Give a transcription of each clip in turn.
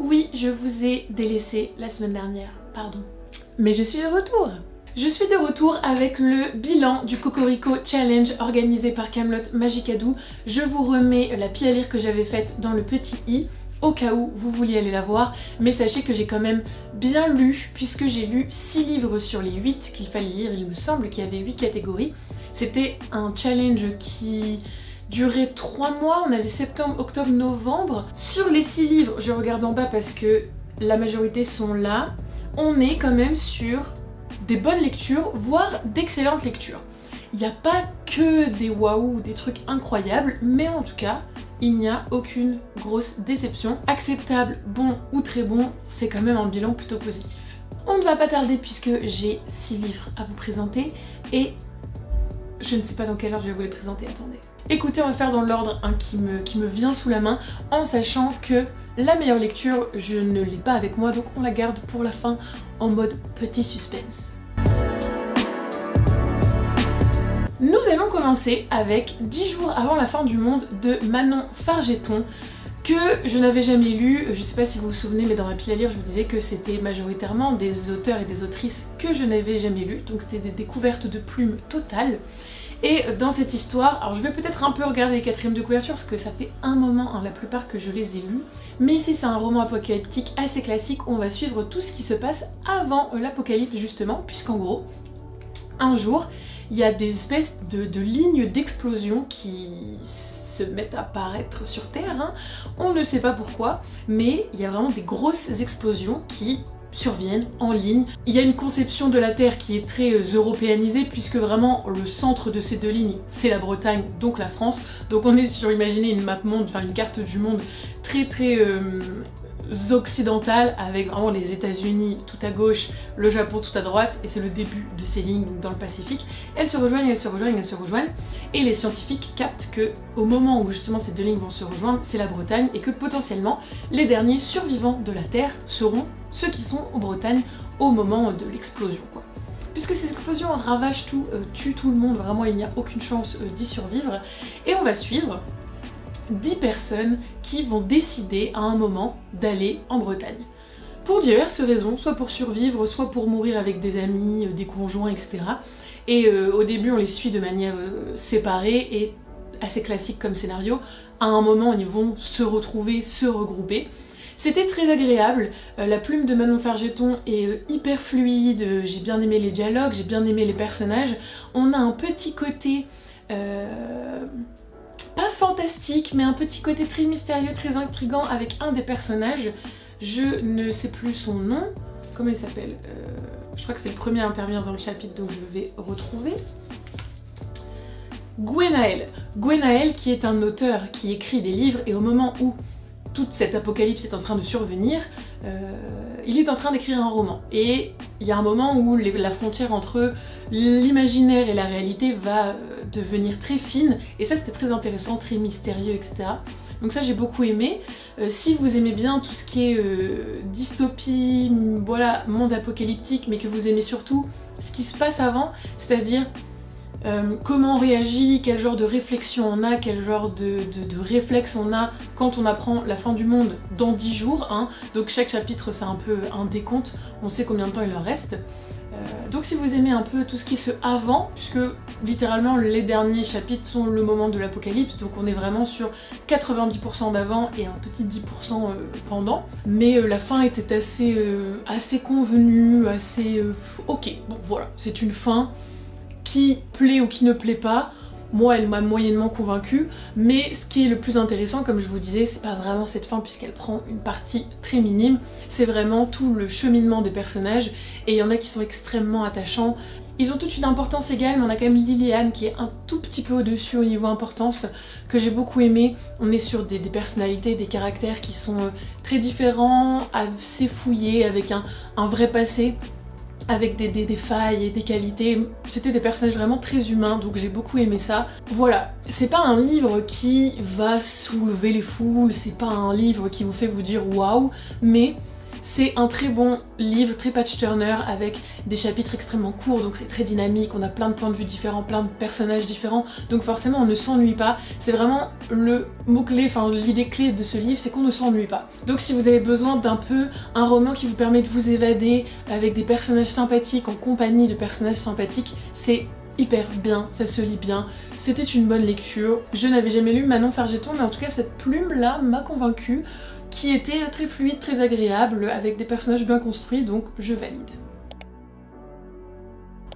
Oui, je vous ai délaissé la semaine dernière, pardon. Mais je suis de retour. Je suis de retour avec le bilan du Cocorico Challenge organisé par Camelot Magicadou. Je vous remets la pile à lire que j'avais faite dans le petit i, au cas où vous vouliez aller la voir. Mais sachez que j'ai quand même bien lu, puisque j'ai lu 6 livres sur les 8 qu'il fallait lire. Il me semble qu'il y avait 8 catégories. C'était un challenge qui durait 3 mois, on avait septembre, octobre, novembre. Sur les 6 livres, je regarde en bas parce que la majorité sont là, on est quand même sur des bonnes lectures, voire d'excellentes lectures. Il n'y a pas que des waouh, des trucs incroyables, mais en tout cas, il n'y a aucune grosse déception. Acceptable, bon ou très bon, c'est quand même un bilan plutôt positif. On ne va pas tarder puisque j'ai 6 livres à vous présenter et je ne sais pas dans quelle heure je vais vous les présenter, attendez. Écoutez, on va faire dans l'ordre qui me vient sous la main, en sachant que la meilleure lecture, je ne l'ai pas avec moi, donc on la garde pour la fin en mode petit suspense. Nous allons commencer avec 10 jours avant la fin du monde de Manon Fargeton, que je n'avais jamais lu. Je sais pas si vous vous souvenez, mais dans ma pile à lire, je vous disais que c'était majoritairement des auteurs et des autrices que je n'avais jamais lu, donc c'était des découvertes de plumes totales. Et dans cette histoire, alors je vais peut-être un peu regarder les quatrièmes de couverture parce que ça fait un moment, la plupart que je les ai lus. Mais ici c'est un roman apocalyptique assez classique où on va suivre tout ce qui se passe avant l'apocalypse justement, puisqu'en gros, un jour, il y a des espèces de lignes d'explosion qui se mettent à apparaître sur Terre. Hein. On ne sait pas pourquoi, mais il y a vraiment des grosses explosions qui surviennent en ligne. Il y a une conception de la Terre qui est très européanisée puisque vraiment le centre de ces deux lignes c'est la Bretagne, donc la France. Donc on est sur, imaginez une map monde, enfin une carte du monde très occidentale avec vraiment les États-Unis tout à gauche, le Japon tout à droite et c'est le début de ces lignes dans le Pacifique. Elles se rejoignent, elles se rejoignent, elles se rejoignent et les scientifiques captent que au moment où justement ces deux lignes vont se rejoindre, c'est la Bretagne et que potentiellement les derniers survivants de la Terre seront ceux qui sont en Bretagne au moment de l'explosion quoi. Puisque ces explosions ravagent tout, tuent tout le monde, vraiment il n'y a aucune chance d'y survivre et on va suivre 10 personnes qui vont décider à un moment d'aller en Bretagne. Pour diverses raisons, soit pour survivre, soit pour mourir avec des amis, des conjoints, etc. Et au début on les suit de manière séparée et assez classique comme scénario. À un moment ils vont se retrouver, se regrouper. C'était très agréable, la plume de Manon Fargeton est hyper fluide, j'ai bien aimé les dialogues, j'ai bien aimé les personnages. On a un petit côté... pas fantastique, mais un petit côté très mystérieux, très intriguant avec un des personnages. Je ne sais plus son nom. Comment il s'appelle je crois que c'est le premier à intervenir dans le chapitre, donc je vais retrouver. Gwenaël. Gwenaël qui est un auteur qui écrit des livres et au moment où toute cette apocalypse est en train de survenir, il est en train d'écrire un roman. Et il y a un moment où la frontière entre l'imaginaire et la réalité va devenir très fine, et ça c'était très intéressant, très mystérieux, etc. Donc ça j'ai beaucoup aimé. Si vous aimez bien tout ce qui est dystopie, voilà, monde apocalyptique, mais que vous aimez surtout ce qui se passe avant, c'est-à-dire comment on réagit, quel genre de réflexion on a, quel genre de réflexe on a quand on apprend la fin du monde dans 10 jours. Hein. Donc chaque chapitre c'est un peu un décompte, on sait combien de temps il leur reste. Donc si vous aimez un peu tout ce qui est ce avant, puisque littéralement les derniers chapitres sont le moment de l'apocalypse, donc on est vraiment sur 90% d'avant et un petit 10% pendant. Mais la fin était assez convenue, assez ok, bon voilà, c'est une fin qui plaît ou qui ne plaît pas. Moi elle m'a moyennement convaincue, mais ce qui est le plus intéressant, comme je vous disais, c'est pas vraiment cette fin puisqu'elle prend une partie très minime, c'est vraiment tout le cheminement des personnages, et il y en a qui sont extrêmement attachants. Ils ont toute une importance égale, mais on a quand même Liliane qui est un tout petit peu au-dessus au niveau importance, que j'ai beaucoup aimé. On est sur des personnalités, des caractères qui sont très différents, assez fouillés, avec un vrai passé, avec des failles et des qualités. C'était des personnages vraiment très humains, donc j'ai beaucoup aimé ça. Voilà, c'est pas un livre qui va soulever les foules, c'est pas un livre qui vous fait vous dire waouh, mais C'est un très bon livre, très page-turner, avec des chapitres extrêmement courts, donc c'est très dynamique, on a plein de points de vue différents, plein de personnages différents, donc forcément on ne s'ennuie pas. C'est vraiment le mot-clé, enfin l'idée clé de ce livre, c'est qu'on ne s'ennuie pas. Donc si vous avez besoin d'un peu un roman qui vous permet de vous évader avec des personnages sympathiques, en compagnie de personnages sympathiques, c'est hyper bien, ça se lit bien, c'était une bonne lecture. Je n'avais jamais lu Manon Fargeton, mais en tout cas cette plume là m'a convaincue, qui était très fluide, très agréable, avec des personnages bien construits, donc je valide.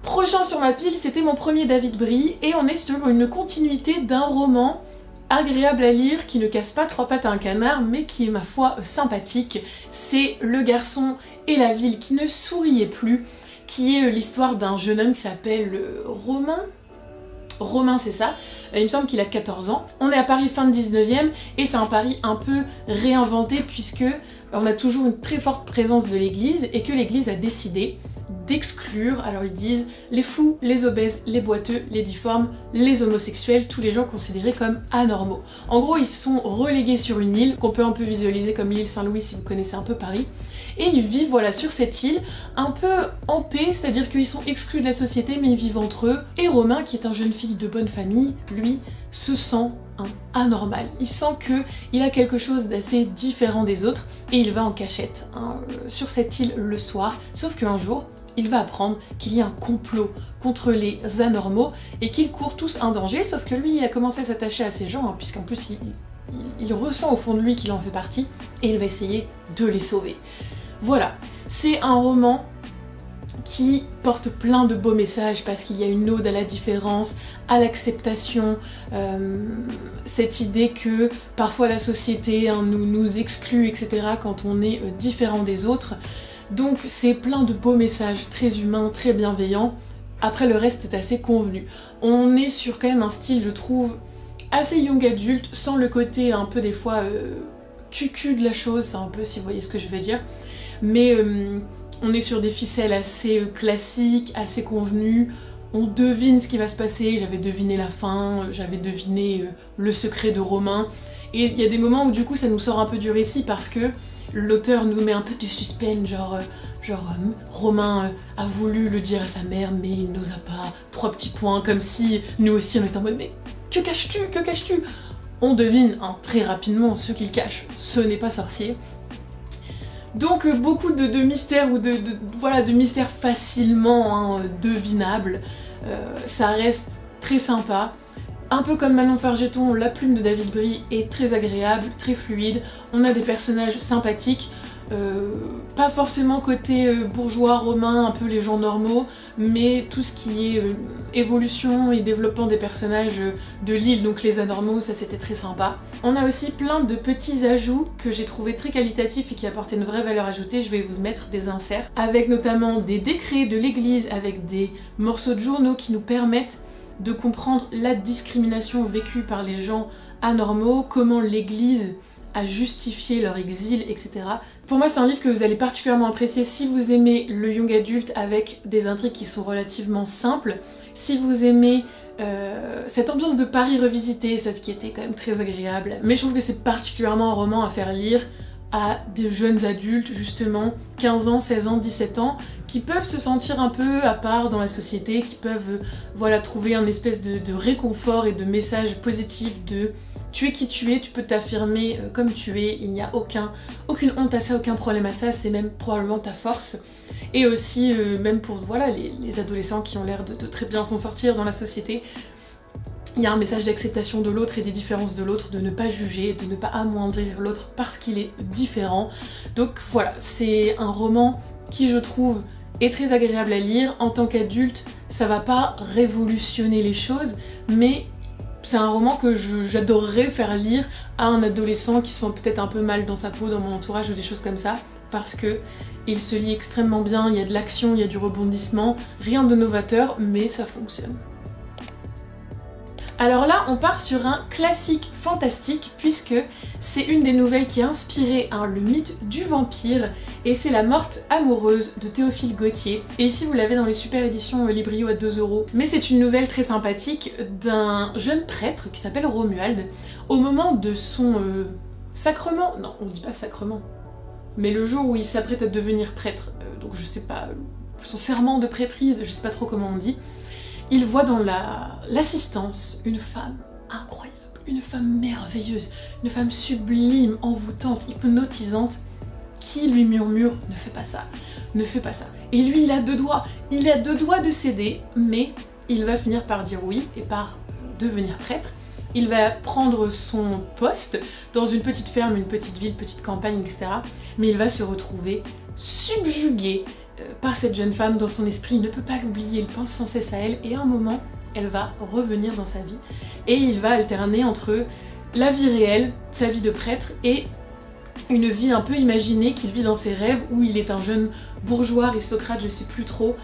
Prochain sur ma pile, c'était mon premier David Brie, et on est sur une continuité d'un roman agréable à lire, qui ne casse pas trois pattes à un canard, mais qui est ma foi sympathique. C'est Le garçon et la ville qui ne souriait plus, qui est l'histoire d'un jeune homme qui s'appelle Romain. Romain, c'est ça, il me semble qu'il a 14 ans. On est à Paris fin de 19e et c'est un Paris un peu réinventé puisque on a toujours une très forte présence de l'église et que l'église a décidé d'exclure, alors ils disent, les fous, les obèses, les boiteux, les difformes, les homosexuels, tous les gens considérés comme anormaux. En gros, ils sont relégués sur une île qu'on peut un peu visualiser comme l'île Saint-Louis si vous connaissez un peu Paris, et ils vivent voilà sur cette île un peu en paix, c'est-à-dire qu'ils sont exclus de la société mais ils vivent entre eux. Et Romain, qui est un jeune fille de bonne famille, lui se sent anormal. Il sent qu'il a quelque chose d'assez différent des autres et il va en cachette sur cette île le soir, sauf qu'un jour, il va apprendre qu'il y a un complot contre les anormaux et qu'ils courent tous un danger, sauf que lui il a commencé à s'attacher à ces gens, puisqu'en plus il ressent au fond de lui qu'il en fait partie, et il va essayer de les sauver. Voilà, c'est un roman qui porte plein de beaux messages parce qu'il y a une ode à la différence, à l'acceptation, cette idée que parfois la société nous exclut, etc. quand on est différent des autres. Donc c'est plein de beaux messages, très humains, très bienveillants. Après le reste est assez convenu. On est sur quand même un style, je trouve, assez young adulte, sans le côté un peu des fois cucu de la chose, c'est un peu si vous voyez ce que je veux dire. Mais on est sur des ficelles assez classiques, assez convenues. On devine ce qui va se passer, j'avais deviné la fin, j'avais deviné le secret de Romain. Et il y a des moments où du coup ça nous sort un peu du récit parce que l'auteur nous met un peu de suspense, genre Romain a voulu le dire à sa mère mais il n'osa pas, 3 petits points, comme si nous aussi on était en mode mais que caches-tu, que caches-tu? On devine très rapidement ce qu'il cache, ce n'est pas sorcier. Donc beaucoup de mystères ou de mystères facilement devinables, ça reste très sympa. Un peu comme Manon Fargeton, la plume de David Brie est très agréable, très fluide, on a des personnages sympathiques, pas forcément côté bourgeois, romain, un peu les gens normaux, mais tout ce qui est évolution et développement des personnages de l'île, donc les anormaux, ça c'était très sympa. On a aussi plein de petits ajouts que j'ai trouvé très qualitatifs et qui apportaient une vraie valeur ajoutée, je vais vous mettre des inserts, avec notamment des décrets de l'église, avec des morceaux de journaux qui nous permettent de comprendre la discrimination vécue par les gens anormaux, comment l'église a justifié leur exil, etc. Pour moi c'est un livre que vous allez particulièrement apprécier si vous aimez le young adulte avec des intrigues qui sont relativement simples, si vous aimez cette ambiance de Paris revisité, ça qui était quand même très agréable, mais je trouve que c'est particulièrement un roman à faire lire à des jeunes adultes, justement, 15 ans, 16 ans, 17 ans, qui peuvent se sentir un peu à part dans la société, qui peuvent voilà, trouver un espèce de réconfort et de message positif de tu es qui tu es, tu peux t'affirmer comme tu es, il n'y a aucune honte à ça, aucun problème à ça, c'est même probablement ta force. Et aussi, même pour voilà, les adolescents qui ont l'air de très bien s'en sortir dans la société, il y a un message d'acceptation de l'autre et des différences de l'autre, de ne pas juger, de ne pas amoindrir l'autre parce qu'il est différent. Donc voilà, c'est un roman qui je trouve est très agréable à lire. En tant qu'adulte, ça va pas révolutionner les choses, mais c'est un roman que j'adorerais faire lire à un adolescent qui se sent peut-être un peu mal dans sa peau, dans mon entourage ou des choses comme ça, parce que il se lit extrêmement bien, il y a de l'action, il y a du rebondissement, rien de novateur, mais ça fonctionne. Alors là, on part sur un classique fantastique puisque c'est une des nouvelles qui a inspiré le mythe du vampire et c'est La Morte amoureuse de Théophile Gautier. Et ici vous l'avez dans les super éditions Librio à 2 €. Mais c'est une nouvelle très sympathique d'un jeune prêtre qui s'appelle Romuald. Au moment de son sacrement, non on dit pas sacrement, mais le jour où il s'apprête à devenir prêtre, donc je sais pas, son serment de prêtrise, je sais pas trop comment on dit, il voit dans l'assistance une femme incroyable, une femme merveilleuse, une femme sublime, envoûtante, hypnotisante, qui lui murmure « ne fais pas ça, ne fais pas ça ». Et lui il a deux doigts de céder, mais il va finir par dire oui et par devenir prêtre. Il va prendre son poste dans une petite ferme, une petite ville, petite campagne, etc. Mais il va se retrouver subjugué par cette jeune femme dans son esprit, il ne peut pas l'oublier, il pense sans cesse à elle, et à un moment, elle va revenir dans sa vie, et il va alterner entre la vie réelle, sa vie de prêtre, et une vie un peu imaginée qu'il vit dans ses rêves, où il est un jeune bourgeois, aristocrate, je sais plus trop,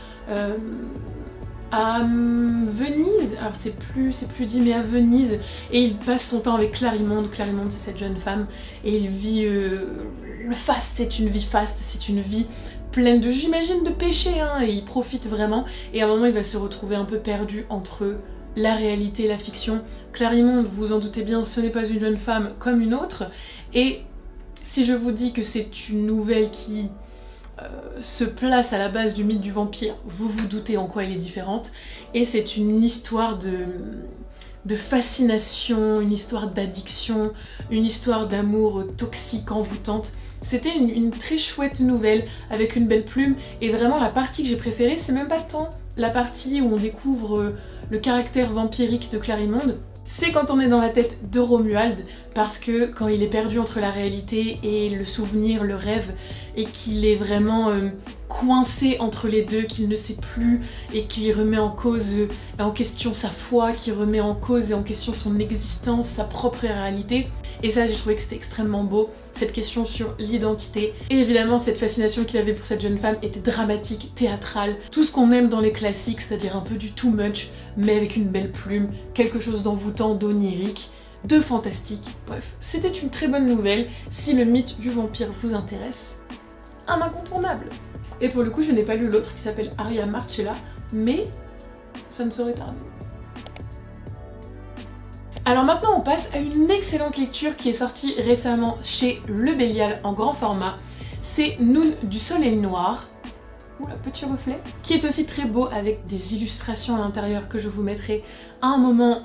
à Venise, alors c'est plus dit, mais à Venise, et il passe son temps avec Clarimonde. Clarimonde c'est cette jeune femme, et il vit le faste, c'est une vie faste, c'est une vie pleine de, j'imagine, de péchés, hein, et il profite vraiment, et à un moment il va se retrouver un peu perdu entre la réalité et la fiction. Clarimonde, vous en doutez bien, ce n'est pas une jeune femme comme une autre, et si je vous dis que c'est une nouvelle qui se place à la base du mythe du vampire, vous vous doutez en quoi elle est différente, et c'est une histoire de fascination, une histoire d'addiction, une histoire d'amour toxique, envoûtante. C'était une très chouette nouvelle, avec une belle plume, et vraiment la partie que j'ai préférée, c'est même pas tant la partie où on découvre le caractère vampirique de Clarimonde, c'est quand on est dans la tête de Romuald, parce que quand il est perdu entre la réalité et le souvenir, le rêve, et qu'il est vraiment coincé entre les deux, qu'il ne sait plus, et qui remet en cause, en question sa foi, qui remet en cause et en question son existence, sa propre réalité. Et ça, j'ai trouvé que c'était extrêmement beau, cette question sur l'identité. Et évidemment, cette fascination qu'il avait pour cette jeune femme était dramatique, théâtrale, tout ce qu'on aime dans les classiques, c'est-à-dire un peu du too much, mais avec une belle plume, quelque chose d'envoûtant, d'onirique, de fantastique. Bref, c'était une très bonne nouvelle. Si le mythe du vampire vous intéresse, un incontournable. Et pour le coup, je n'ai pas lu l'autre qui s'appelle Aria Marcella, mais ça ne saurait tarder. Alors maintenant on passe à une excellente lecture qui est sortie récemment chez Le Bélial en grand format. C'est Noun du Soleil Noir, oula, petit reflet, qui est aussi très beau avec des illustrations à l'intérieur que je vous mettrai à un moment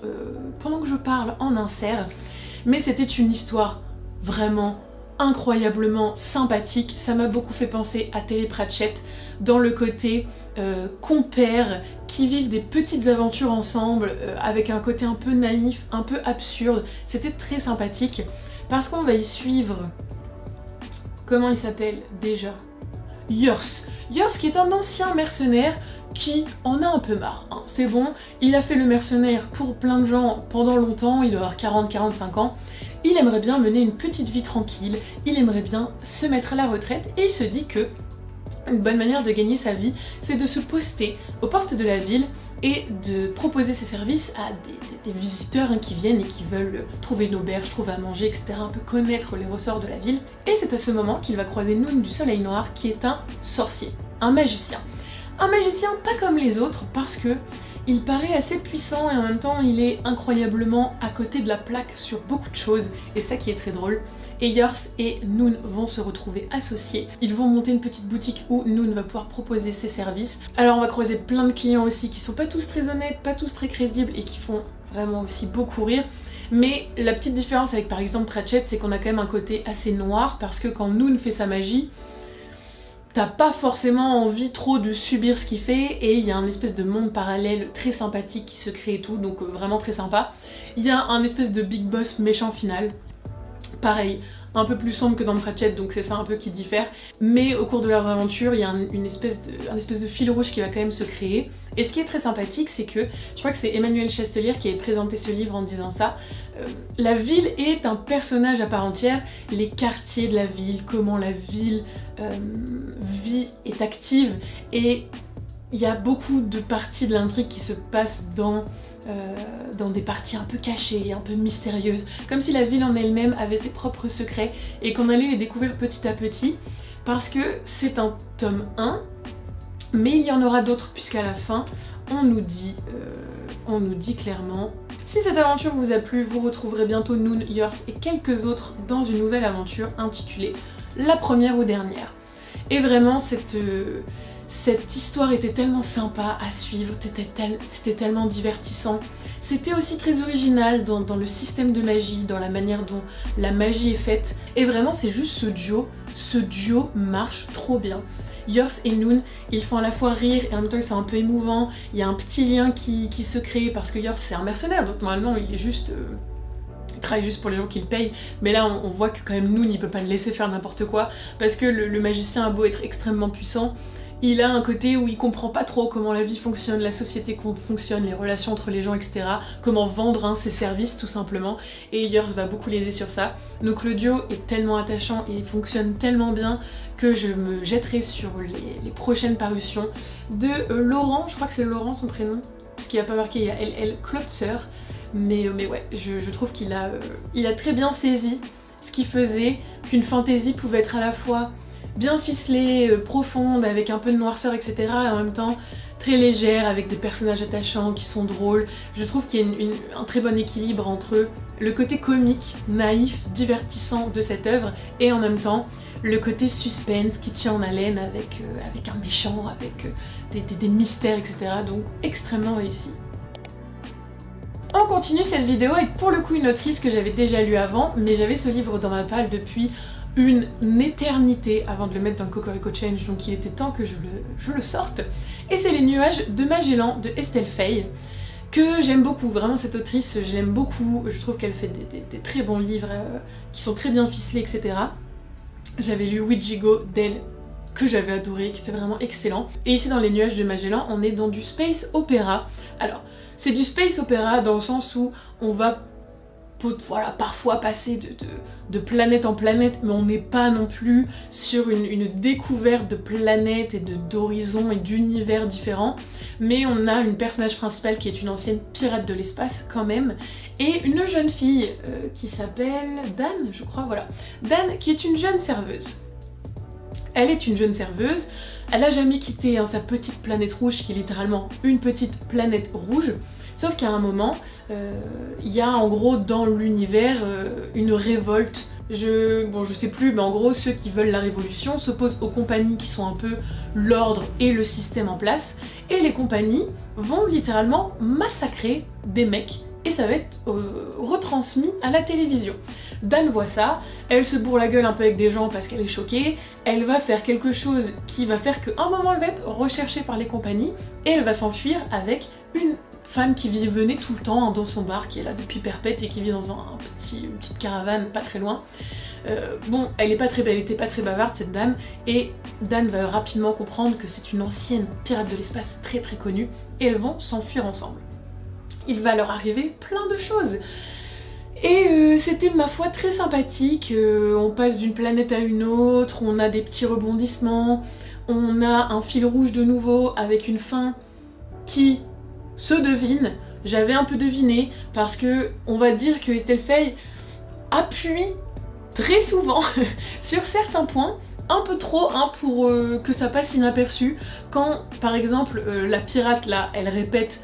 pendant que je parle en insert. Mais c'était une histoire vraiment incroyablement sympathique, ça m'a beaucoup fait penser à Terry Pratchett dans le côté compères qui vivent des petites aventures ensemble avec un côté un peu naïf, un peu absurde. C'était très sympathique parce qu'on va y suivre, comment il s'appelle déjà, Yurs qui est un ancien mercenaire qui en a un peu marre, hein. C'est bon, il a fait le mercenaire pour plein de gens pendant longtemps, il doit avoir 40-45 ans, il aimerait bien mener une petite vie tranquille, il aimerait bien se mettre à la retraite et il se dit que une bonne manière de gagner sa vie, c'est de se poster aux portes de la ville et de proposer ses services à des visiteurs qui viennent et qui veulent trouver une auberge, trouver à manger, etc. Un peu connaître les ressorts de la ville. Et c'est à ce moment qu'il va croiser Noun du Soleil Noir qui est un sorcier, un magicien. Un magicien pas comme les autres parce que il paraît assez puissant et en même temps il est incroyablement à côté de la plaque sur beaucoup de choses et ça qui est très drôle. Et Yurs et Noun vont se retrouver associés. Ils vont monter une petite boutique où Noun va pouvoir proposer ses services. Alors on va croiser plein de clients aussi qui sont pas tous très honnêtes, pas tous très crédibles et qui font vraiment aussi beaucoup rire. Mais la petite différence avec par exemple Pratchett, c'est qu'on a quand même un côté assez noir parce que quand Noun fait sa magie, t'as pas forcément envie trop de subir ce qu'il fait et il y a un espèce de monde parallèle très sympathique qui se crée et tout, donc vraiment très sympa. Il y a un espèce de big boss méchant final. Pareil, un peu plus sombre que dans Pratchett, donc c'est ça un peu qui diffère. Mais au cours de leurs aventures, il y a un espèce de fil rouge qui va quand même se créer. Et ce qui est très sympathique, c'est que, je crois que c'est Emmanuel Chastelier qui avait présenté ce livre en disant ça, la ville est un personnage à part entière, les quartiers de la ville, comment la ville vit, est active, et il y a beaucoup de parties de l'intrigue qui se passent dans des parties un peu cachées, un peu mystérieuses, comme si la ville en elle-même avait ses propres secrets et qu'on allait les découvrir petit à petit, parce que c'est un tome 1, mais il y en aura d'autres puisqu'à la fin, on nous dit clairement. Si cette aventure vous a plu, vous retrouverez bientôt Noun, Yurs et quelques autres dans une nouvelle aventure intitulée la première ou dernière. Et vraiment cette histoire était tellement sympa à suivre, c'était tellement divertissant. C'était aussi très original dans le système de magie, dans la manière dont la magie est faite. Et vraiment c'est juste ce duo marche trop bien. Yors et Noon, ils font à la fois rire et en même temps ils sont un peu émouvants. Il y a un petit lien qui se crée parce que Yors c'est un mercenaire, donc normalement il est juste... il travaille juste pour les gens qui le payent, mais là on voit que quand même Noon il peut pas le laisser faire n'importe quoi, parce que le magicien a beau être extrêmement puissant, il a un côté où il comprend pas trop comment la vie fonctionne, la société fonctionne, les relations entre les gens, etc. Comment vendre ses services tout simplement, et Yors va beaucoup l'aider sur ça. Donc le duo est tellement attachant et fonctionne tellement bien que je me jetterai sur les prochaines parutions de Laurent, je crois que c'est Laurent son prénom, parce qu'il n'y a pas marqué, il y a LL Klotzer. Mais ouais, je trouve qu'il a très bien saisi ce qu'il faisait, qu'une fantaisie pouvait être à la fois bien ficelée, profonde, avec un peu de noirceur, etc. et en même temps très légère, avec des personnages attachants qui sont drôles. Je trouve qu'il y a un très bon équilibre entre le côté comique, naïf, divertissant de cette œuvre et en même temps le côté suspense qui tient en haleine avec un méchant, avec des mystères, etc. Donc extrêmement réussi. On continue cette vidéo avec pour le coup une autrice que j'avais déjà lue avant, mais j'avais ce livre dans ma palle depuis une éternité avant de le mettre dans le Cocorico Change, donc il était temps que je le sorte. Et c'est Les Nuages de Magellan de Estelle Faye, que j'aime beaucoup. Vraiment cette autrice, j'aime beaucoup. Je trouve qu'elle fait des très bons livres qui sont très bien ficelés, etc. J'avais lu Ouijigo d'elle, que j'avais adoré, qui était vraiment excellent. Et ici dans Les Nuages de Magellan, on est dans du space opéra. Alors, c'est du space opéra dans le sens où on va voilà, parfois passer de planète en planète, mais on n'est pas non plus sur une découverte de planètes et d'horizons et d'univers différents. Mais on a une personnage principale qui est une ancienne pirate de l'espace quand même, et une jeune fille qui s'appelle Dan, je crois, voilà. Dan qui est une jeune serveuse. Elle est une jeune serveuse, elle a jamais quitté sa petite planète rouge qui est littéralement une petite planète rouge, sauf qu'à un moment, il y a en gros dans l'univers une révolte. Je sais plus, mais en gros ceux qui veulent la révolution s'opposent aux compagnies qui sont un peu l'ordre et le système en place, et les compagnies vont littéralement massacrer des mecs. Et ça va être retransmis à la télévision. Dan voit ça, elle se bourre la gueule un peu avec des gens parce qu'elle est choquée, elle va faire quelque chose qui va faire qu'à un moment elle va être recherchée par les compagnies et elle va s'enfuir avec une femme qui venait tout le temps dans son bar, qui est là depuis perpète et qui vit dans une petite caravane pas très loin. Bon, elle était pas très bavarde cette dame, et Dan va rapidement comprendre que c'est une ancienne pirate de l'espace très très connue et elles vont s'enfuir ensemble. Il va leur arriver plein de choses. Et c'était ma foi très sympathique, on passe d'une planète à une autre, on a des petits rebondissements, on a un fil rouge de nouveau avec une fin qui se devine. J'avais un peu deviné parce que on va dire que Estelle Faye appuie très souvent sur certains points, un peu trop pour que ça passe inaperçu. Quand par exemple la pirate là, elle répète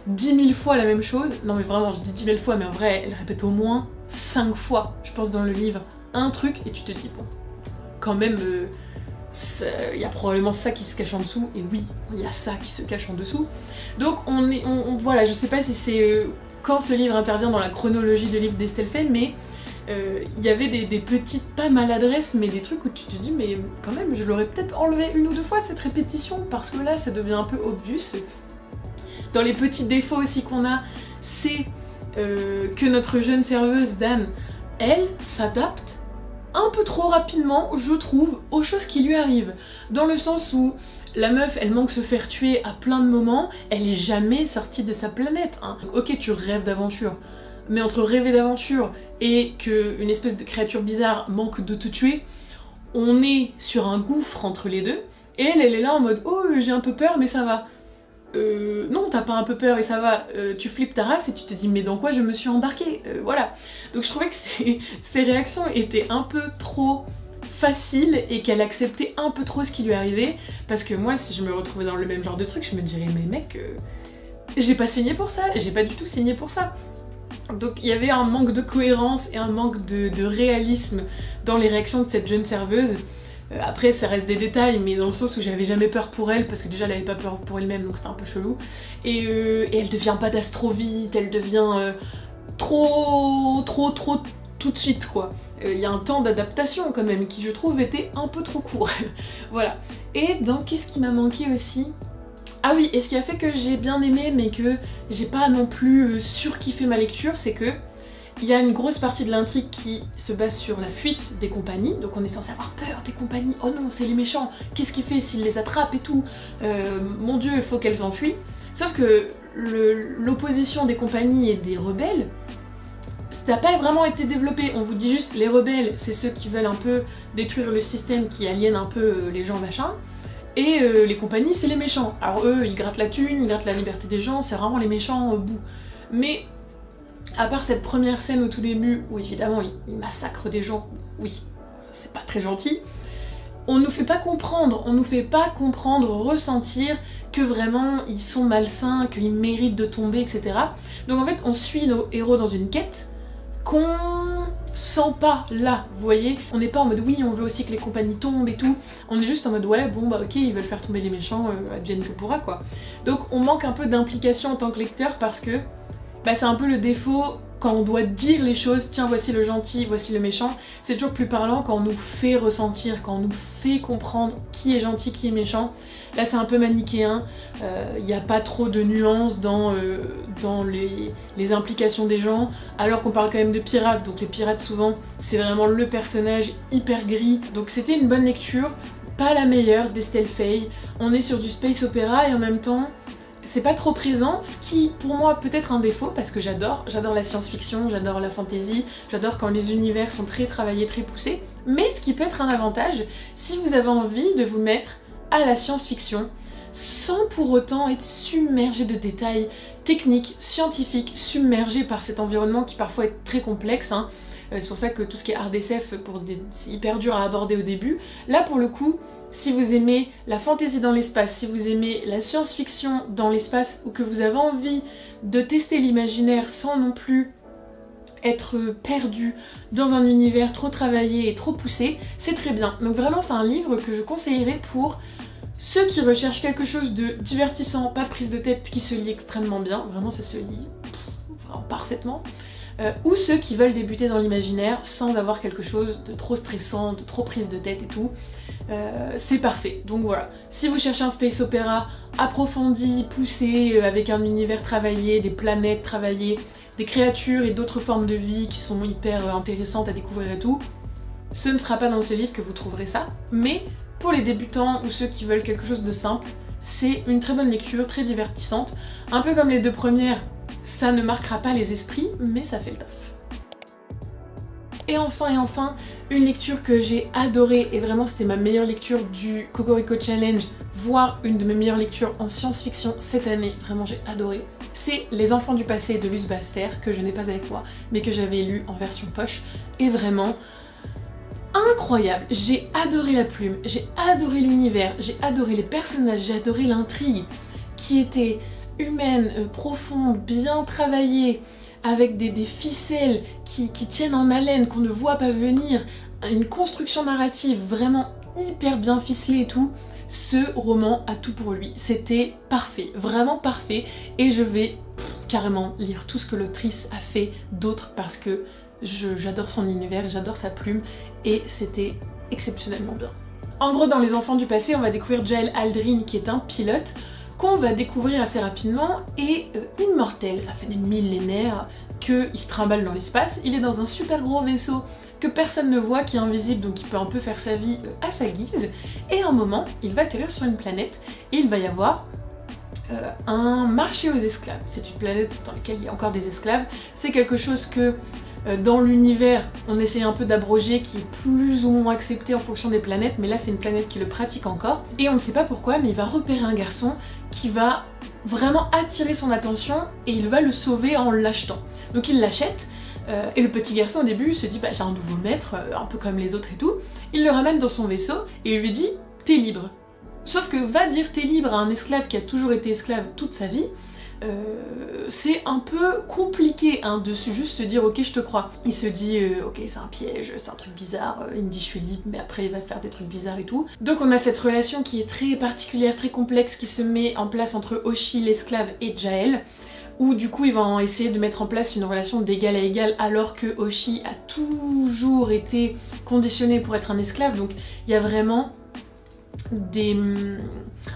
10 000 fois la même chose, non mais vraiment je dis 10 000 fois mais en vrai elle répète au moins 5 fois, je pense dans le livre, un truc et tu te dis bon, quand même il y a probablement ça qui se cache en dessous, et oui, il y a ça qui se cache en dessous. Donc voilà, je sais pas si c'est quand ce livre intervient dans la chronologie de livres d'Estelle Faye, mais il y avait des petites, pas maladresses, mais des trucs où tu te dis mais quand même je l'aurais peut-être enlevé une ou deux fois cette répétition, parce que là ça devient un peu obvious. Dans les petits défauts aussi qu'on a, c'est que notre jeune serveuse Dan, elle s'adapte un peu trop rapidement, je trouve, aux choses qui lui arrivent. Dans le sens où la meuf, elle manque se faire tuer à plein de moments, elle est jamais sortie de sa planète. Hein. Ok, tu rêves d'aventure, mais entre rêver d'aventure et qu'une espèce de créature bizarre manque de te tuer, on est sur un gouffre entre les deux, et elle est là en mode « Oh, j'ai un peu peur, mais ça va ». Non, t'as pas un peu peur et ça va, tu flippes ta race et tu te dis mais dans quoi je me suis embarquée, voilà. Donc je trouvais que ses réactions étaient un peu trop faciles et qu'elle acceptait un peu trop ce qui lui arrivait, parce que moi si je me retrouvais dans le même genre de truc, je me dirais mais mec, j'ai pas signé pour ça, j'ai pas du tout signé pour ça. Donc il y avait un manque de cohérence et un manque de réalisme dans les réactions de cette jeune serveuse. Après ça reste des détails, mais dans le sens où j'avais jamais peur pour elle, parce que déjà elle avait pas peur pour elle-même, donc c'était un peu chelou. Et elle devient badass trop vite, elle devient trop tout de suite quoi. Il y a un temps d'adaptation quand même qui je trouve était un peu trop court. Voilà. Et donc qu'est-ce qui m'a manqué aussi? Ah oui, et ce qui a fait que j'ai bien aimé mais que j'ai pas non plus surkiffé ma lecture, c'est que il y a une grosse partie de l'intrigue qui se base sur la fuite des compagnies, donc on est censé avoir peur des compagnies, oh non c'est les méchants, qu'est-ce qu'il fait s'il les attrape et tout, mon dieu il faut qu'elles enfuient. Sauf que l'opposition des compagnies et des rebelles, ça n'a pas vraiment été développé, on vous dit juste les rebelles c'est ceux qui veulent un peu détruire le système, qui aliènent un peu les gens machin, et les compagnies c'est les méchants. Alors eux ils grattent la thune, ils grattent la liberté des gens, c'est vraiment les méchants au bout. Mais à part cette première scène au tout début, où évidemment ils massacrent des gens, oui, c'est pas très gentil, on nous fait pas comprendre, ressentir que vraiment ils sont malsains, qu'ils méritent de tomber, etc. Donc en fait on suit nos héros dans une quête qu'on sent pas là, vous voyez. On n'est pas en mode oui on veut aussi que les compagnies tombent et tout, on est juste en mode ouais bon bah ok ils veulent faire tomber les méchants, advienne que pourra quoi. Donc on manque un peu d'implication en tant que lecteur parce que bah, c'est un peu le défaut quand on doit dire les choses, tiens voici le gentil, voici le méchant, c'est toujours plus parlant quand on nous fait ressentir, quand on nous fait comprendre qui est gentil, qui est méchant. Là c'est un peu manichéen, il n'y a pas trop de nuances dans les implications des gens, alors qu'on parle quand même de pirates, donc les pirates souvent c'est vraiment le personnage hyper gris, donc c'était une bonne lecture, pas la meilleure d'Estelle Faye, on est sur du space opéra et en même temps c'est pas trop présent, ce qui pour moi peut être un défaut parce que j'adore la science-fiction, j'adore la fantasy, j'adore quand les univers sont très travaillés, très poussés, mais ce qui peut être un avantage si vous avez envie de vous mettre à la science-fiction sans pour autant être submergé de détails techniques, scientifiques, submergé par cet environnement qui parfois est très complexe, hein. C'est pour ça que tout ce qui est art d'SF, c'est hyper dur à aborder au début. Là pour le coup, si vous aimez la fantaisie dans l'espace, si vous aimez la science-fiction dans l'espace, ou que vous avez envie de tester l'imaginaire sans non plus être perdu dans un univers trop travaillé et trop poussé, c'est très bien. Donc vraiment c'est un livre que je conseillerais pour ceux qui recherchent quelque chose de divertissant, pas prise de tête, qui se lit extrêmement bien, vraiment ça se lit vraiment parfaitement. Ou ceux qui veulent débuter dans l'imaginaire sans avoir quelque chose de trop stressant, de trop prise de tête et tout, c'est parfait. Donc voilà, si vous cherchez un space opéra approfondi, poussé, avec un univers travaillé, des planètes travaillées, des créatures et d'autres formes de vie qui sont hyper intéressantes à découvrir et tout, ce ne sera pas dans ce livre que vous trouverez ça, mais pour les débutants ou ceux qui veulent quelque chose de simple, c'est une très bonne lecture, très divertissante, un peu comme les deux premières. Ça ne marquera pas les esprits, mais ça fait le taf. Et enfin, une lecture que j'ai adorée, et vraiment c'était ma meilleure lecture du Cocorico Challenge, voire une de mes meilleures lectures en science-fiction cette année, vraiment j'ai adoré. C'est Les Enfants du Passé de Luce Baster, que je n'ai pas avec moi, mais que j'avais lu en version poche, et vraiment incroyable. J'ai adoré la plume, j'ai adoré l'univers, j'ai adoré les personnages, j'ai adoré l'intrigue, qui était humaine, profonde, bien travaillée, avec des ficelles qui tiennent en haleine, qu'on ne voit pas venir, une construction narrative vraiment hyper bien ficelée et tout. Ce roman a tout pour lui, c'était parfait, vraiment parfait, et je vais carrément lire tout ce que l'autrice a fait d'autre parce que j'adore son univers, j'adore sa plume, et c'était exceptionnellement bien. En gros, dans Les Enfants du Passé, on va découvrir Jael Aldrin qui est un pilote, qu'on va découvrir assez rapidement, et immortel, ça fait des millénaires qu'il se trimballe dans l'espace, il est dans un super gros vaisseau que personne ne voit, qui est invisible, donc il peut un peu faire sa vie à sa guise, et à un moment, il va atterrir sur une planète, et il va y avoir un marché aux esclaves. C'est une planète dans laquelle il y a encore des esclaves, c'est quelque chose que dans l'univers, on essaie un peu d'abroger, qui est plus ou moins accepté en fonction des planètes, mais là c'est une planète qui le pratique encore, et on ne sait pas pourquoi, mais il va repérer un garçon qui va vraiment attirer son attention, et il va le sauver en l'achetant. Donc il l'achète, et le petit garçon au début se dit bah j'ai un nouveau maître, un peu comme les autres et tout, il le ramène dans son vaisseau, et il lui dit t'es libre. Sauf que va dire t'es libre à un esclave qui a toujours été esclave toute sa vie, c'est un peu compliqué hein, de juste se dire ok je te crois. Il se dit ok c'est un piège, c'est un truc bizarre, il me dit je suis libre mais après il va faire des trucs bizarres et tout. Donc on a cette relation qui est très particulière, très complexe qui se met en place entre Oshi l'esclave et Jael, où du coup ils vont essayer de mettre en place une relation d'égal à égal alors que Oshi a toujours été conditionné pour être un esclave. Donc il y a vraiment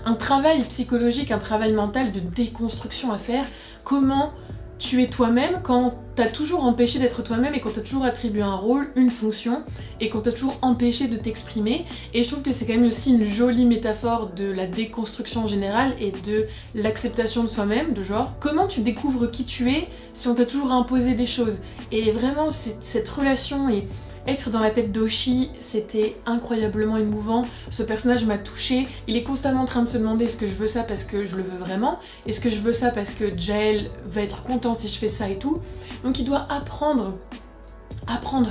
un travail psychologique, un travail mental de déconstruction à faire. Comment tu es toi-même quand t'as toujours empêché d'être toi-même et quand t'as toujours attribué un rôle, une fonction et quand t'as toujours empêché de t'exprimer. Et je trouve que c'est quand même aussi une jolie métaphore de la déconstruction générale et de l'acceptation de soi-même, de genre comment tu découvres qui tu es si on t'a toujours imposé des choses. Et vraiment cette relation et être dans la tête d'Oshi, c'était incroyablement émouvant. Ce personnage m'a touchée. Il est constamment en train de se demander est-ce que je veux ça parce que je le veux vraiment? Est-ce que je veux ça parce que Jael va être content si je fais ça et tout? Donc il doit apprendre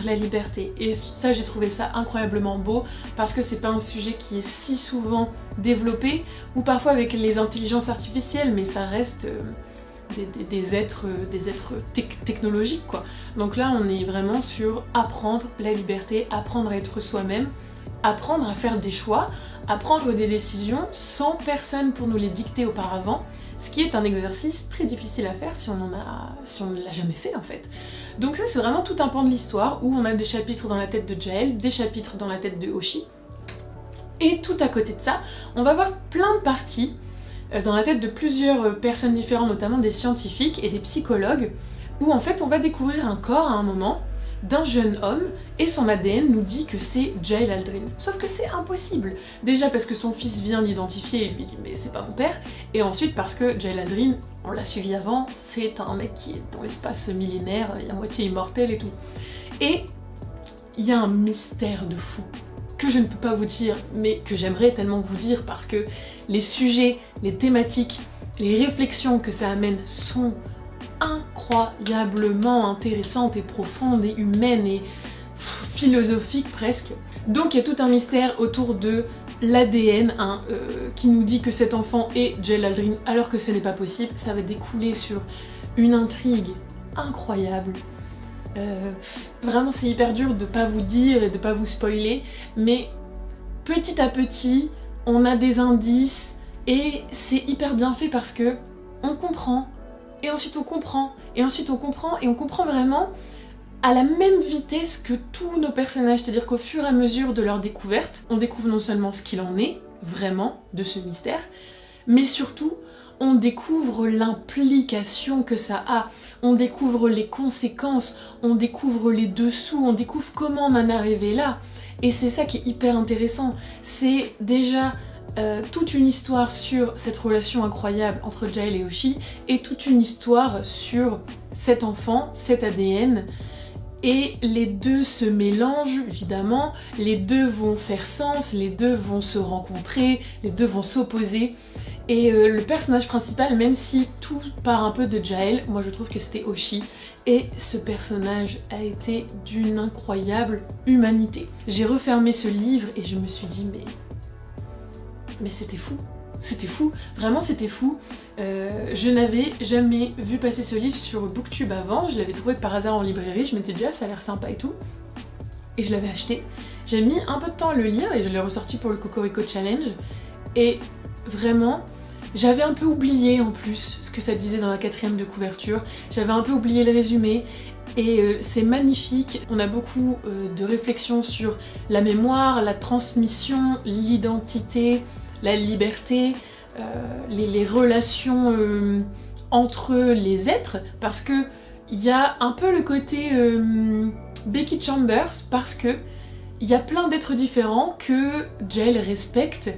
la liberté. Et ça, j'ai trouvé ça incroyablement beau parce que c'est pas un sujet qui est si souvent développé, ou parfois avec les intelligences artificielles, mais ça reste des êtres technologiques quoi. Donc là on est vraiment sur apprendre la liberté, apprendre à être soi-même, apprendre à faire des choix, à prendre des décisions sans personne pour nous les dicter auparavant, ce qui est un exercice très difficile à faire si on ne l'a jamais fait en fait. Donc ça c'est vraiment tout un pan de l'histoire où on a des chapitres dans la tête de Jael, des chapitres dans la tête de Oshi, et tout à côté de ça on va voir plein de parties dans la tête de plusieurs personnes différentes, notamment des scientifiques et des psychologues, où en fait on va découvrir un corps à un moment d'un jeune homme et son ADN nous dit que c'est Jael Aldrin. Sauf que c'est impossible. Déjà parce que son fils vient l'identifier et lui dit mais c'est pas mon père, et ensuite parce que Jael Aldrin, on l'a suivi avant, c'est un mec qui est dans l'espace millénaire, il est à moitié immortel et tout. Et il y a un mystère de fou que je ne peux pas vous dire, mais que j'aimerais tellement vous dire parce que les sujets, les thématiques, les réflexions que ça amène sont incroyablement intéressantes et profondes et humaines et philosophiques presque. Donc il y a tout un mystère autour de l'ADN qui nous dit que cet enfant est Jael Aldrin alors que ce n'est pas possible. Ça va découler sur une intrigue incroyable. Vraiment c'est hyper dur de pas vous dire et de pas vous spoiler, mais petit à petit on a des indices et c'est hyper bien fait parce que on comprend et ensuite on comprend et ensuite on comprend et on comprend vraiment à la même vitesse que tous nos personnages, c'est-à-dire qu'au fur et à mesure de leur découverte, on découvre non seulement ce qu'il en est vraiment de ce mystère, mais surtout on découvre l'implication que ça a, on découvre les conséquences, on découvre les dessous, on découvre comment on en est arrivé là. Et c'est ça qui est hyper intéressant. C'est déjà toute une histoire sur cette relation incroyable entre Jael et Oshi, et toute une histoire sur cet enfant, cet ADN. Et les deux se mélangent évidemment, les deux vont faire sens, les deux vont se rencontrer, les deux vont s'opposer. Et le personnage principal, même si tout part un peu de Jael, moi je trouve que c'était Oshi, et ce personnage a été d'une incroyable humanité. J'ai refermé ce livre et je me suis dit mais c'était fou, c'était fou, vraiment c'était fou. Je n'avais jamais vu passer ce livre sur Booktube avant, je l'avais trouvé par hasard en librairie, je m'étais dit ah ça a l'air sympa et tout, et je l'avais acheté. J'ai mis un peu de temps à le lire et je l'ai ressorti pour le Cocorico Challenge, et vraiment j'avais un peu oublié en plus ce que ça disait dans la 4e de couverture, j'avais un peu oublié le résumé, et c'est magnifique. On a beaucoup de réflexions sur la mémoire, la transmission, l'identité, la liberté, les relations entre les êtres, parce que il y a un peu le côté Becky Chambers, parce que il y a plein d'êtres différents que Jael respecte,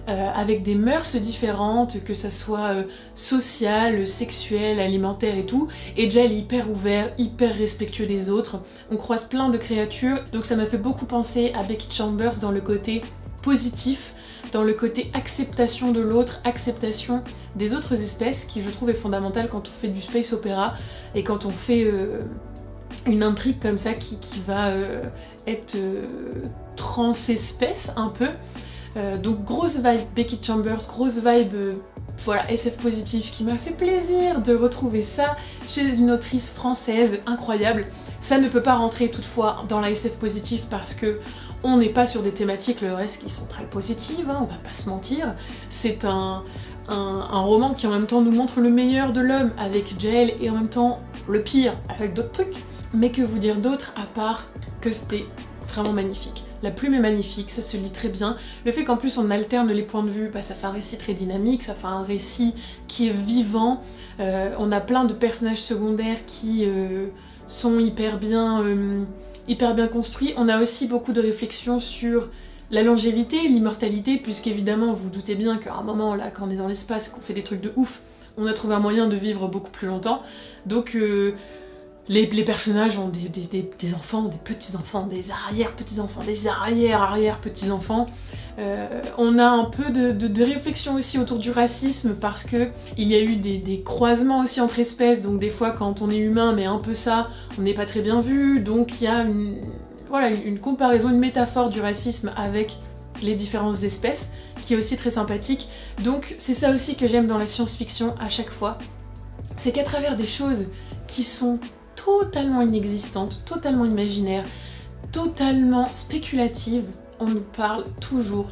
avec des mœurs différentes, que ça soit social, sexuel, alimentaire et tout, et Jael est hyper ouvert, hyper respectueux des autres. On croise plein de créatures, donc ça m'a fait beaucoup penser à Becky Chambers dans le côté positif, dans le côté acceptation de l'autre, acceptation des autres espèces, qui je trouve est fondamental quand on fait du space opéra et quand on fait une intrigue comme ça qui va être trans-espèce un peu. Donc grosse vibe Becky Chambers, grosse vibe Voilà, SF positif qui m'a fait plaisir de retrouver ça chez une autrice française incroyable. Ça ne peut pas rentrer toutefois dans la SF positif parce que on n'est pas sur des thématiques, le reste qui sont très positives, hein, on va pas se mentir. C'est un roman qui en même temps nous montre le meilleur de l'homme avec Jael et en même temps le pire avec d'autres trucs. Mais que vous dire d'autre à part que c'était vraiment magnifique. La plume est magnifique, ça se lit très bien. Le fait qu'en plus on alterne les points de vue, bah, ça fait un récit très dynamique, ça fait un récit qui est vivant. On a plein de personnages secondaires qui sont hyper bien construits. On a aussi beaucoup de réflexions sur la longévité, l'immortalité, puisqu'évidemment vous vous doutez bien qu'à un moment là, quand on est dans l'espace et qu'on fait des trucs de ouf, on a trouvé un moyen de vivre beaucoup plus longtemps. Donc les personnages ont des enfants, des petits-enfants, des arrière-petits-enfants, des arrière-arrière-petits-enfants. On a un peu de réflexion aussi autour du racisme parce que il y a eu des croisements aussi entre espèces, donc des fois quand on est humain mais un peu ça, on n'est pas très bien vu, donc il y a une comparaison, une métaphore du racisme avec les différentes espèces qui est aussi très sympathique. Donc c'est ça aussi que j'aime dans la science-fiction à chaque fois, c'est qu'à travers des choses qui sont totalement inexistantes, totalement imaginaires, totalement spéculatives, on nous parle toujours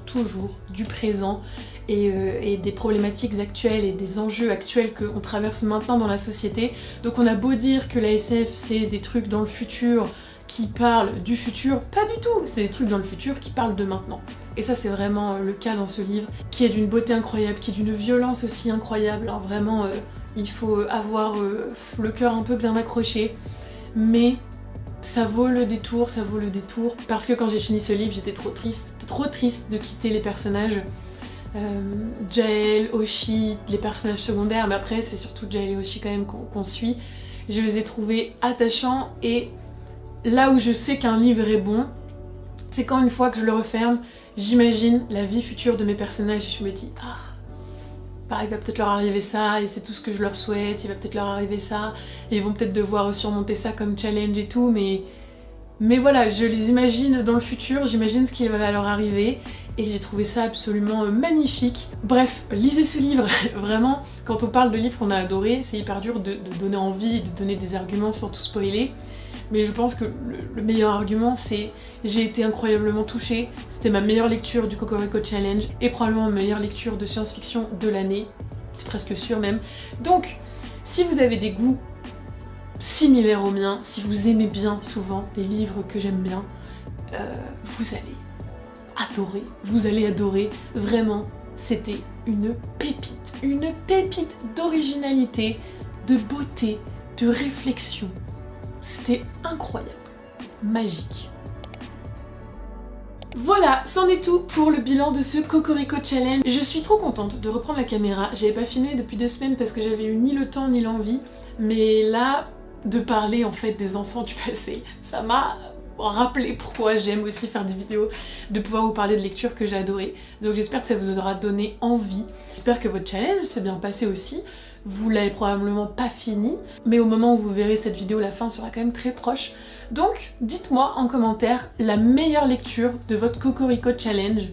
du présent et des problématiques actuelles et des enjeux actuels qu'on traverse maintenant dans la société. Donc on a beau dire que la SF c'est des trucs dans le futur qui parlent du futur, pas du tout, c'est des trucs dans le futur qui parlent de maintenant. Et ça c'est vraiment le cas dans ce livre, qui est d'une beauté incroyable, qui est d'une violence aussi incroyable, hein. Vraiment il faut avoir le cœur un peu bien accroché, mais ça vaut le détour, parce que quand j'ai fini ce livre, j'étais trop triste de quitter les personnages. Jael, Oshi, les personnages secondaires, mais après c'est surtout Jael et Oshi quand même qu'on suit. Je les ai trouvés attachants, et là où je sais qu'un livre est bon, c'est quand une fois que je le referme, j'imagine la vie future de mes personnages et je me dis ah, il va peut-être leur arriver ça et c'est tout ce que je leur souhaite, il va peut-être leur arriver ça, et ils vont peut-être devoir surmonter ça comme challenge et tout, mais voilà, je les imagine dans le futur, j'imagine ce qui va leur arriver, et j'ai trouvé ça absolument magnifique. Bref, lisez ce livre, vraiment, quand on parle de livres qu'on a adorés, c'est hyper dur de donner envie, de donner des arguments sans tout spoiler. Mais je pense que le meilleur argument c'est j'ai été incroyablement touchée, c'était ma meilleure lecture du Cocorico Challenge et probablement ma meilleure lecture de science-fiction de l'année, c'est presque sûr même. Donc si vous avez des goûts similaires aux miens, si vous aimez bien souvent des livres que j'aime bien, vous allez adorer, vraiment c'était une pépite d'originalité, de beauté, de réflexion. C'était incroyable, magique. Voilà, c'en est tout pour le bilan de ce Cocorico Challenge. Je suis trop contente de reprendre la caméra. J'avais pas filmé depuis 2 semaines parce que j'avais eu ni le temps ni l'envie. Mais là, de parler en fait des enfants du passé, ça m'a rappelé pourquoi j'aime aussi faire des vidéos, de pouvoir vous parler de lectures que j'ai adorées. Donc j'espère que ça vous aura donné envie. J'espère que votre challenge s'est bien passé aussi. Vous l'avez probablement pas fini, mais au moment où vous verrez cette vidéo, la fin sera quand même très proche. Donc dites-moi en commentaire la meilleure lecture de votre Cocorico Challenge.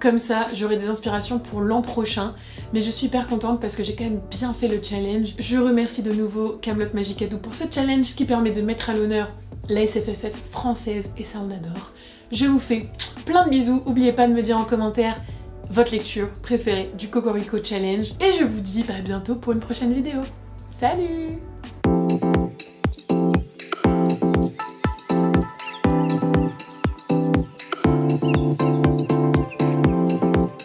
Comme ça, j'aurai des inspirations pour l'an prochain. Mais je suis hyper contente parce que j'ai quand même bien fait le challenge. Je remercie de nouveau Camelot Magicadou pour ce challenge qui permet de mettre à l'honneur la SFFF française, et ça on adore. Je vous fais plein de bisous, n'oubliez pas de me dire en commentaire votre lecture préférée du Cocorico Challenge, et je vous dis à bientôt pour une prochaine vidéo. Salut!